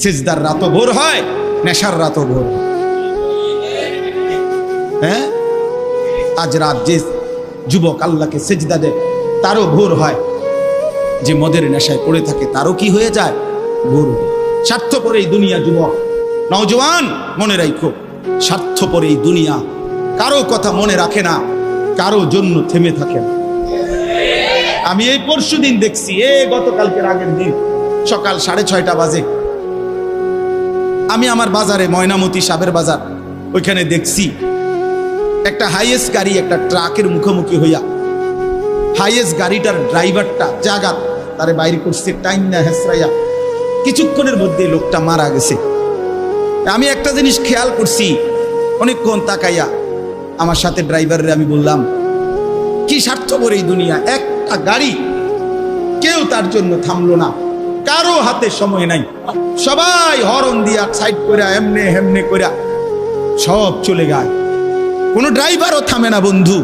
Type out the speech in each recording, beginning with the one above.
সিজদার রাতও ভোর হয়, নেশার রাতও ভোর হয়। হ্যাঁ, আজ রাত যে যুবক আল্লাহকে সেজদা দেয় তারও ভোর হয়, যে মদের নেশায় পড়ে থাকে তারও কি হয়ে যায়, ভোর হয়। স্বার্থপর এই দুনিয়া যুবক, নওজওয়ান মনে রাখো, স্বার্থপর এই দুনিয়া, কারো কথা মনে রাখে না, কারো জন্য থেমে থাকে না। আমি এই পরশুদিন দেখছি, গতকালকের আগের দিন সকাল 6:30 বাজে আমি আমার বাজারে, ময়নামতি সাবের বাজার, ওইখানে দেখছি একটা হাইয়েস্ট গাড়ি একটা ট্রাকের মুখোমুখি হইয়া, হাইয়েস্ট গাড়িটার ড্রাইভারটা জাগাত তারে বাইরে করছে টাইম না হেসরাইয়া, কিছুক্ষণের মধ্যে লোকটা মারা গেছে। আমি একটা জিনিস খেয়াল করছি, অনেকক্ষণ তাকাইয়া আমার সাথে ড্রাইভারের আমি বললাম, কি স্বার্থপর এই দুনিয়া, একটা গাড়ি কেউ তার জন্য থামলো না, কারো হাতে সময় নাই, সবাই হরন দিয়া সাইড করে এমনে হেমনে করে সব চলে যায়, কোনো ড্রাইভারও থামে না বন্ধু,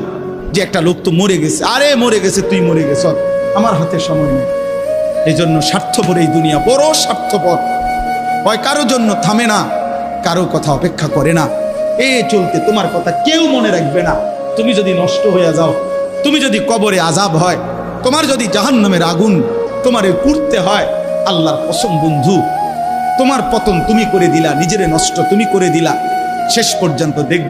যে একটা লোক তো মরে গেছে, আরে মরে গেছে, তুই মরে গেছ, আমার হাতে সময় নেই। এই জন্য স্বার্থপর এই দুনিয়া, বড় স্বার্থপর, হয় কারো জন্য থামে না, কারো কথা অপেক্ষা করে না, চলতে তোমার কথা কেউ মনে রাখবে না। তুমি যদি নষ্ট হয়ে যাও, তুমি যদি কবরে আযাব হয়, তোমার যদি জাহান্নামের আগুন তোমারে পুড়তে হয়, আল্লাহর কসম বন্ধু, তোমার পতন তুমি করে দিলা, নিজেরে নষ্ট তুমি করে দিলা, শেষ পর্যন্ত দেখবে